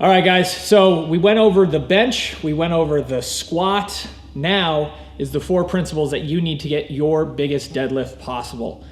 All right, guys, so we went over the bench, we went over the squat. Now is the 4 principles that you need to get your biggest deadlift possible.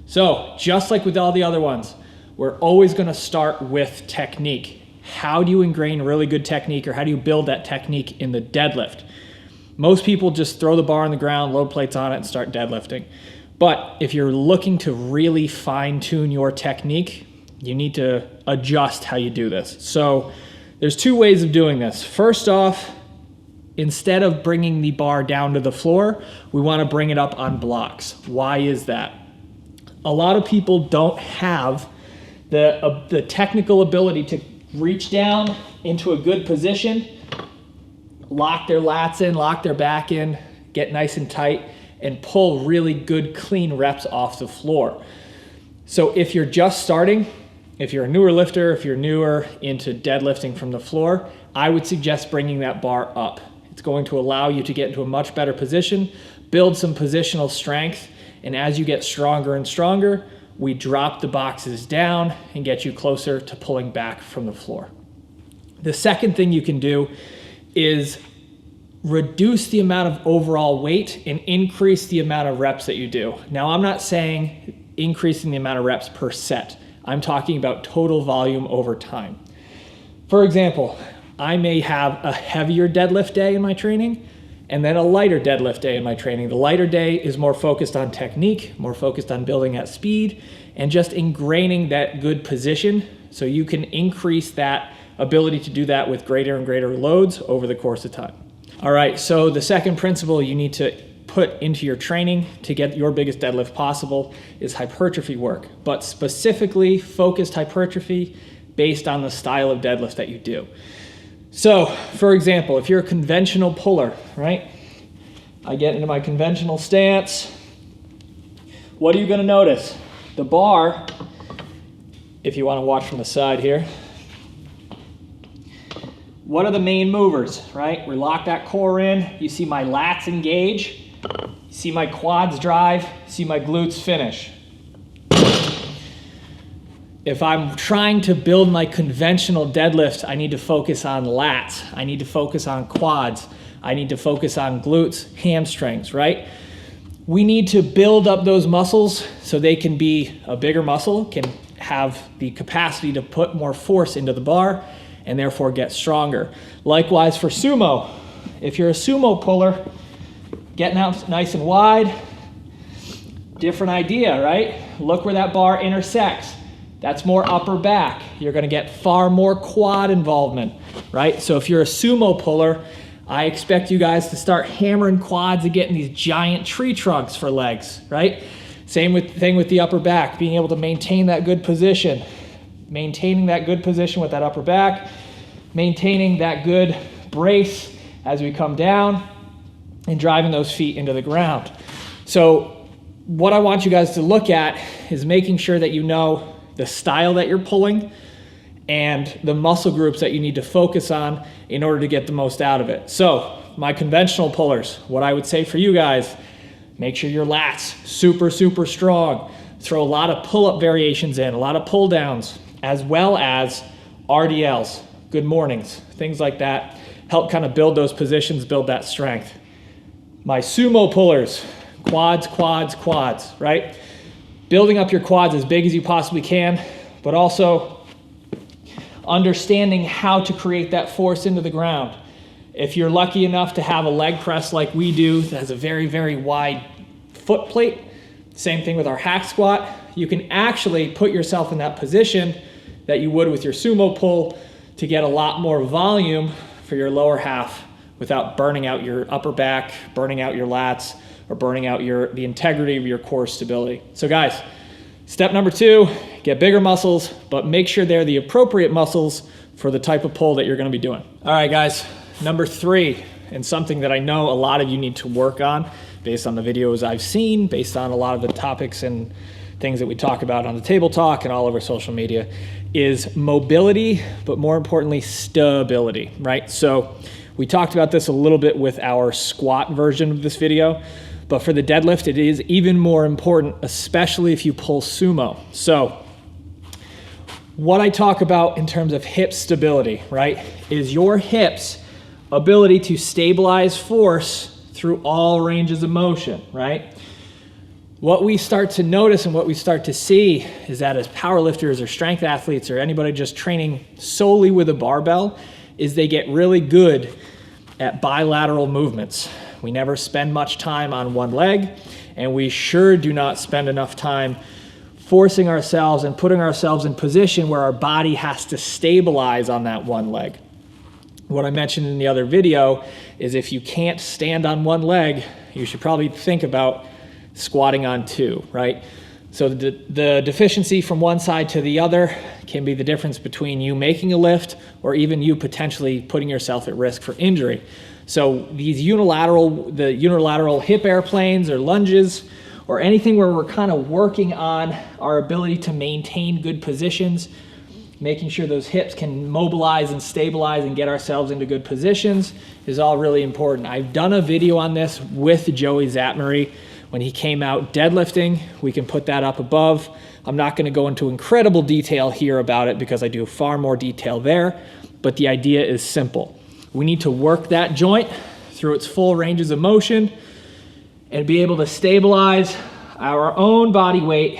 So just like with all the other ones, we're always gonna start with technique. How do you ingrain really good technique, or how do you build that technique in the deadlift? Most people just throw the bar on the ground, load plates on it, and start deadlifting. But if you're looking to really fine tune your technique, you need to adjust how you do this. So there's 2 ways of doing this. First off, instead of bringing the bar down to the floor, we want to bring it up on blocks. Why is that? A lot of people don't have the technical ability to reach down into a good position, lock their lats in, lock their back in, get nice and tight, and pull really good, clean reps off the floor. So if you're just starting, if you're a newer lifter, if you're newer into deadlifting from the floor, I would suggest bringing that bar up. It's going to allow you to get into a much better position, build some positional strength, and as you get stronger and stronger, we drop the boxes down and get you closer to pulling back from the floor. The second thing you can do is reduce the amount of overall weight and increase the amount of reps that you do. Now, I'm not saying increasing the amount of reps per set. I'm talking about total volume over time. For example, I may have a heavier deadlift day in my training and then a lighter deadlift day in my training. The lighter day is more focused on technique, more focused on building that speed and just ingraining that good position so you can increase that ability to do that with greater and greater loads over the course of time. All right, so the second principle you need to put into your training to get your biggest deadlift possible is hypertrophy work, but specifically focused hypertrophy based on the style of deadlift that you do. So, for example, if you're a conventional puller, right? I get into my conventional stance. What are you gonna notice? The bar, if you wanna watch from the side here, what are the main movers, right? We lock that core in, you see my lats engage, you see my quads drive, you see my glutes finish. If I'm trying to build my conventional deadlift, I need to focus on lats, I need to focus on quads, I need to focus on glutes, hamstrings, right? We need to build up those muscles so they can be a bigger muscle, can have the capacity to put more force into the bar, and therefore get stronger. Likewise for sumo. If you're a sumo puller, getting out nice and wide, different idea, right? Look where that bar intersects. That's more upper back. You're gonna get far more quad involvement, right? So if you're a sumo puller, I expect you guys to start hammering quads and getting these giant tree trunks for legs, right? Same thing with the upper back, being able to maintain that good position. Maintaining that good position with that upper back, maintaining that good brace as we come down, and driving those feet into the ground. So what I want you guys to look at is making sure that you know the style that you're pulling and the muscle groups that you need to focus on in order to get the most out of it. So my conventional pullers, what I would say for you guys, make sure your lats super, super strong. Throw a lot of pull-up variations in, a lot of pull-downs, as well as RDLs, good mornings, things like that. Help kind of build those positions, build that strength. My sumo pullers, quads, quads, quads, right? Building up your quads as big as you possibly can, but also understanding how to create that force into the ground. If you're lucky enough to have a leg press like we do that has a very, very wide foot plate, same thing with our hack squat, you can actually put yourself in that position that you would with your sumo pull to get a lot more volume for your lower half without burning out your upper back, burning out your lats, or burning out the integrity of your core stability. So guys, step number 2, get bigger muscles, but make sure they're the appropriate muscles for the type of pull that you're gonna be doing. All right guys, number 3, and something that I know a lot of you need to work on based on the videos I've seen, based on a lot of the topics and things that we talk about on the Table Talk and all over social media, is mobility, but more importantly, stability, right? So we talked about this a little bit with our squat version of this video, but for the deadlift, it is even more important, especially if you pull sumo. So what I talk about in terms of hip stability, right, is your hips' ability to stabilize force through all ranges of motion, right? What we start to notice and what we start to see is that as powerlifters or strength athletes or anybody just training solely with a barbell, is they get really good at bilateral movements. We never spend much time on one leg, and we sure do not spend enough time forcing ourselves and putting ourselves in position where our body has to stabilize on that one leg. What I mentioned in the other video is if you can't stand on one leg, you should probably think about squatting on two, right? So the deficiency from one side to the other can be the difference between you making a lift or even you potentially putting yourself at risk for injury. So the unilateral hip airplanes or lunges or anything where we're kind of working on our ability to maintain good positions, making sure those hips can mobilize and stabilize and get ourselves into good positions is all really important. I've done a video on this with Joey Zatmary when he came out deadlifting. We can put that up above. I'm not going to go into incredible detail here about it because I do far more detail there, but the idea is simple. We need to work that joint through its full ranges of motion and be able to stabilize our own body weight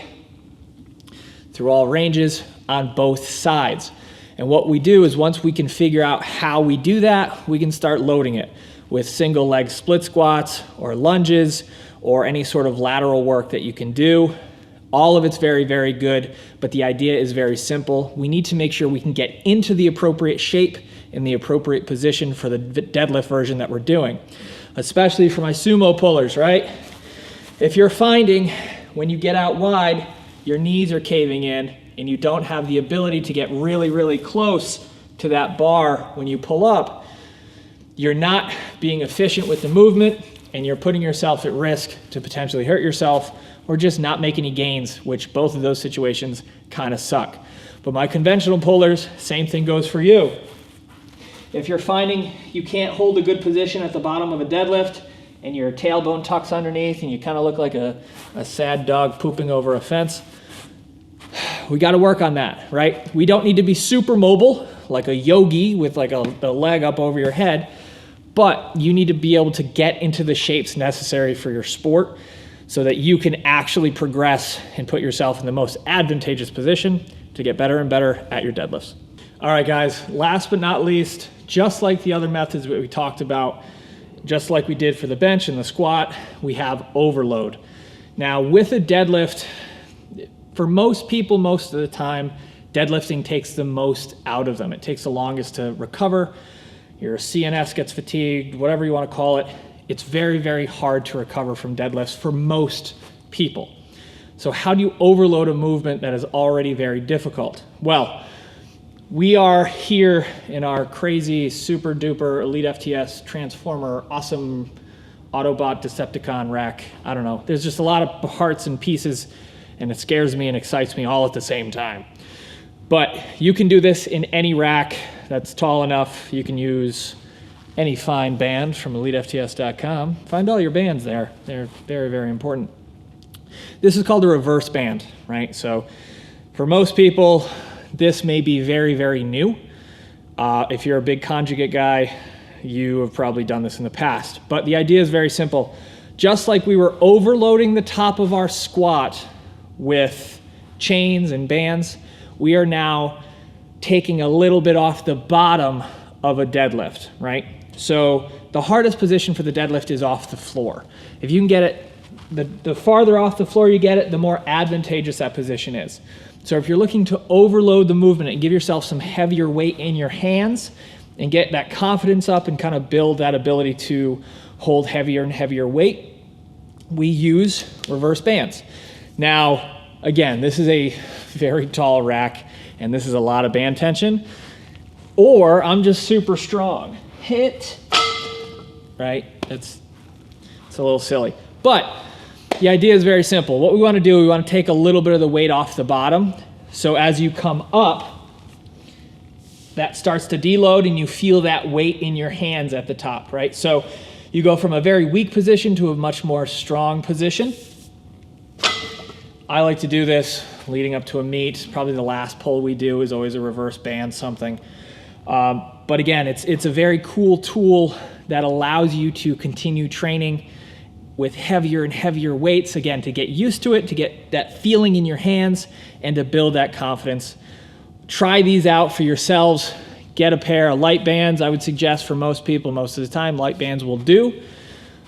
through all ranges on both sides. And what we do is once we can figure out how we do that, we can start loading it with single leg split squats or lunges or any sort of lateral work that you can do. All of it's very, very good, but the idea is very simple. We need to make sure we can get into the appropriate shape in the appropriate position for the deadlift version that we're doing, especially for my sumo pullers, right? If you're finding when you get out wide, your knees are caving in and you don't have the ability to get really, really close to that bar when you pull up, you're not being efficient with the movement and you're putting yourself at risk to potentially hurt yourself or just not make any gains, which both of those situations kind of suck. But my conventional pullers, same thing goes for you. If you're finding you can't hold a good position at the bottom of a deadlift and your tailbone tucks underneath and you kind of look like a sad dog pooping over a fence, we got to work on that, right? We don't need to be super mobile like a yogi with like a leg up over your head, but you need to be able to get into the shapes necessary for your sport so that you can actually progress and put yourself in the most advantageous position to get better and better at your deadlifts. All right, guys, last but not least, just like the other methods that we talked about, just like we did for the bench and the squat, we have overload. Now, with a deadlift, for most people, most of the time, deadlifting takes the most out of them. It takes the longest to recover. Your CNS gets fatigued, whatever you want to call it. It's very, very hard to recover from deadlifts for most people. So how do you overload a movement that is already very difficult? Well, we are here in our crazy, super duper Elite FTS Transformer, awesome Autobot Decepticon rack. I don't know. There's just a lot of parts and pieces, and it scares me and excites me all at the same time. But you can do this in any rack that's tall enough. You can use any fine band from elitefts.com. Find all your bands there. They're very, very important. This is called a reverse band, right? So for most people, this may be very, very new. If you're a big conjugate guy, you have probably done this in the past. But the idea is very simple. Just like we were overloading the top of our squat with chains and bands, we are now taking a little bit off the bottom of a deadlift, right? So the hardest position for the deadlift is off the floor. If you can get it, the farther off the floor you get it, the more advantageous that position is. So if you're looking to overload the movement and give yourself some heavier weight in your hands and get that confidence up and kind of build that ability to hold heavier and heavier weight, we use reverse bands. Now, again, this is a very tall rack and this is a lot of band tension, or I'm just super strong. Hit, right? It's a little silly. But the idea is very simple. What we want to do, we want to take a little bit of the weight off the bottom. So as you come up, that starts to deload and you feel that weight in your hands at the top, right? So you go from a very weak position to a much more strong position. I like to do this leading up to a meet. Probably the last pull we do is always a reverse band something. But again, it's a very cool tool that allows you to continue training with heavier and heavier weights, again, to get used to it, to get that feeling in your hands, and to build that confidence. Try these out for yourselves. Get a pair of light bands. I would suggest for most people, most of the time, light bands will do.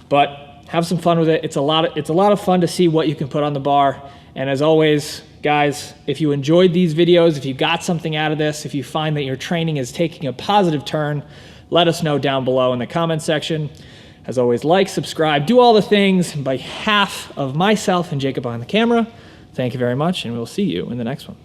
But have some fun with it. It's a lot of fun to see what you can put on the bar. And as always, guys, if you enjoyed these videos, if you got something out of this, if you find that your training is taking a positive turn, let us know down below in the comment section. As always, like, subscribe, do all the things. On behalf of myself and Jacob behind the camera, thank you very much, and we'll see you in the next one.